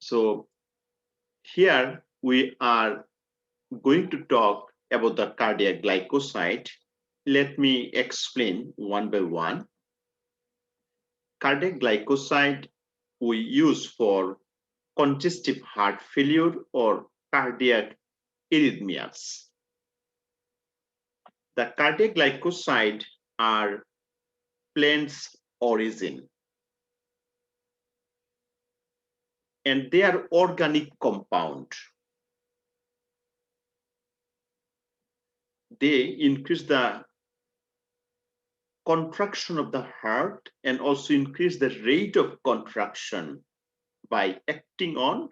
So here we are going to talk about the cardiac glycoside. Let me explain one by one. Cardiac glycoside we use for congestive heart failure or cardiac arrhythmias. The cardiac glycoside are plants origin and they are organic compound. They increase the contraction of the heart and also increase the rate of contraction by acting on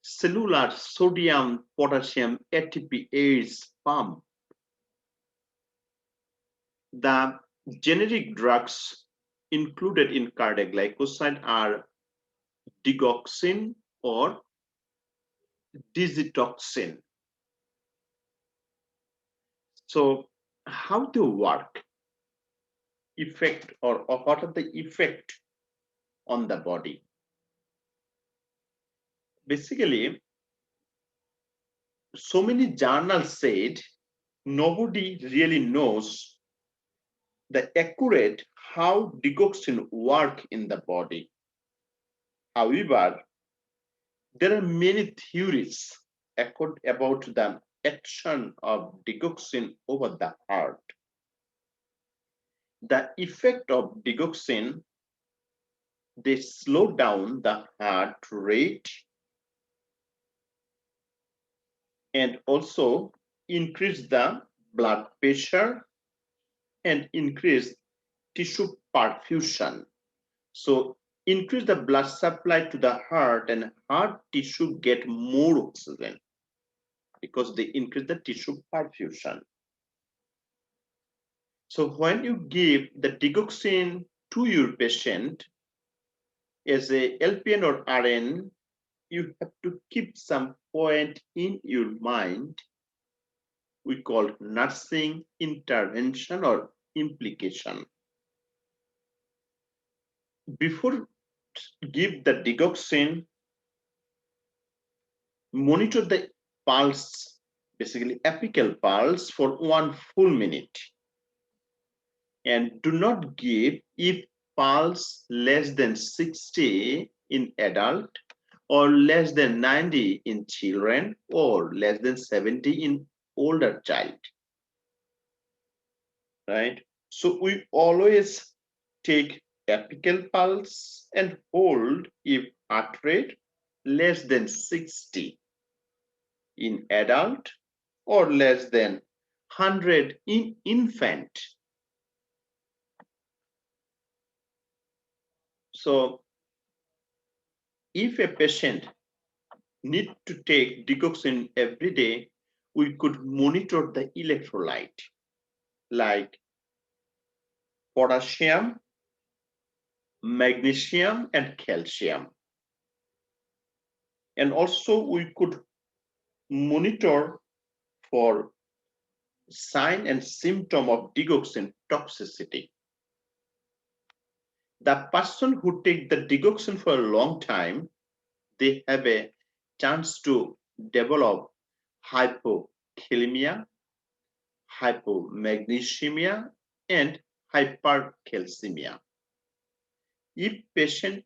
cellular sodium potassium ATPase pump. The generic drugs included in cardiac glycoside are digoxin or digitoxin. So how they work, effect or what are the effect on the body? Basically, so many journals said nobody really knows the accurate how digoxin work in the body. However, there are many theories about the action of digoxin over the heart. The effect of digoxin, they slow down the heart rate and also increase the blood pressure and increase tissue perfusion. So increase the blood supply to the heart and heart tissue get more oxygen because they increase the tissue perfusion. So when you give the digoxin to your patient as a LPN or RN, you have to keep some point in your mind we call nursing intervention or implication. Before give the digoxin, monitor the pulse, basically apical pulse for 1 full minute. And do not give if pulse less than 60 in adult or less than 90 in children or less than 70 in older child, right? So we always take apical pulse and hold if heart rate less than 60 in adult or less than 100 in infant. So if a patient need to take digoxin every day, we could monitor the electrolyte like potassium, magnesium, and calcium. And also we could monitor for sign and symptom of digoxin toxicity. The person who take the digoxin for a long time, they have a chance to develop hypokalemia, hypomagnesemia, and hypercalcemia. If patient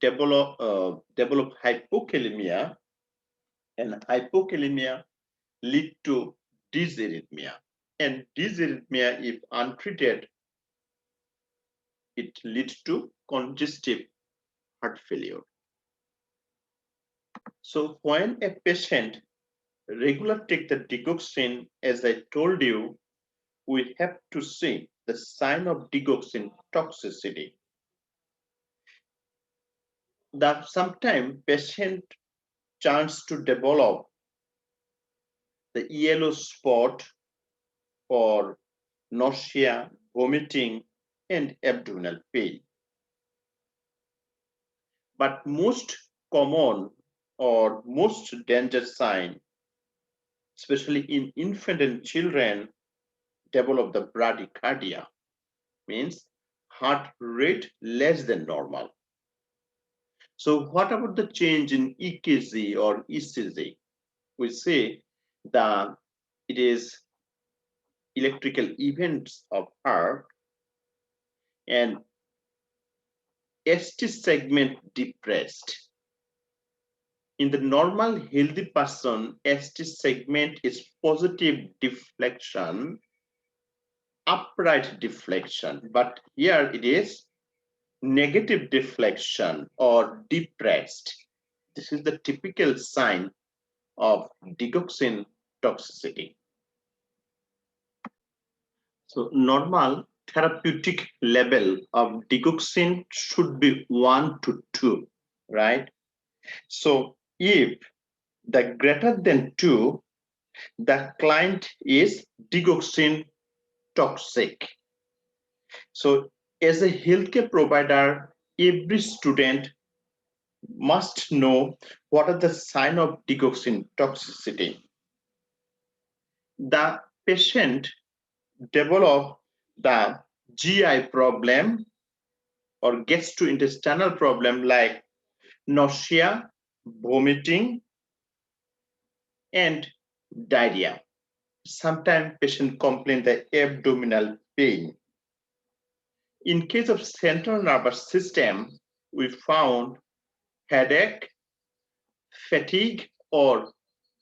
develop hypokalemia, and hypokalemia lead to dysarrhythmia, and dysarrhythmia, if untreated, it leads to congestive heart failure. So when a patient regularly take the digoxin, as I told you, we have to see the sign of digoxin toxicity. That sometimes patient chance to develop the yellow spot or nausea, vomiting, and abdominal pain. But most common or most dangerous sign, especially in infant and children, develop the bradycardia, means heart rate less than normal. So what about the change in EKG or ECG? We say that it is electrical events of heart and ST segment depressed. In the normal healthy person, ST segment is positive deflection, upright deflection, but here it is negative deflection or depressed. This is the typical sign of digoxin toxicity. So normal therapeutic level of digoxin should be 1 to 2, right? So if the greater than 2, the client is digoxin toxic. So as a healthcare provider, every student must know what are the signs of digoxin toxicity. The patient develop the GI problem or gastrointestinal problem like nausea, vomiting, and diarrhea. Sometimes patient complain the abdominal pain. In case of central nervous system, we found headache, fatigue, or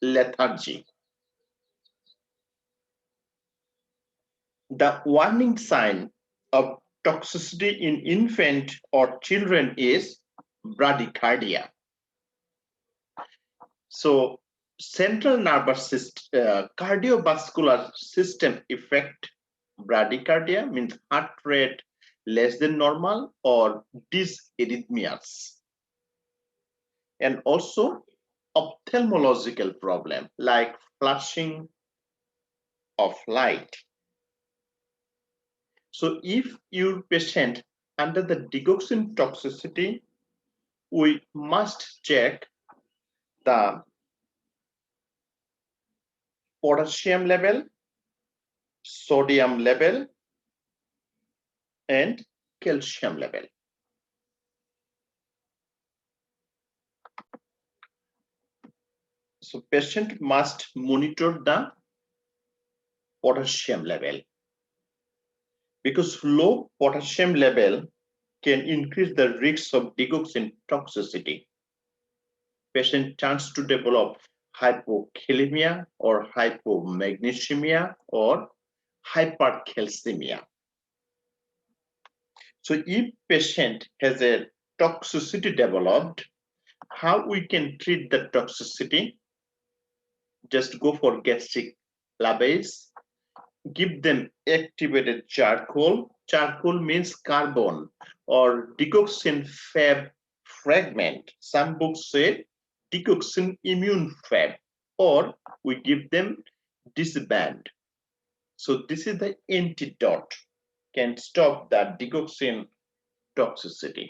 lethargy. The warning sign of toxicity in infant or children is bradycardia. So central nervous system, cardiovascular system effect bradycardia means heart rate less than normal or dysarrhythmias. And also ophthalmological problem like flashing of light. So if your patient under the digoxin toxicity, we must check the potassium level, sodium level, and calcium level. So patient must monitor the potassium level because low potassium level can increase the risk of digoxin toxicity. Patient tends to develop hypokalemia or hypomagnesemia or hypercalcemia. So if patient has a toxicity developed, how we can treat the toxicity? Just go for gastric lavage, give them activated charcoal. Charcoal means carbon or digoxin fab fragment. Some books say digoxin immune fab, or we give them disband. So this is the antidote, can stop that digoxin toxicity.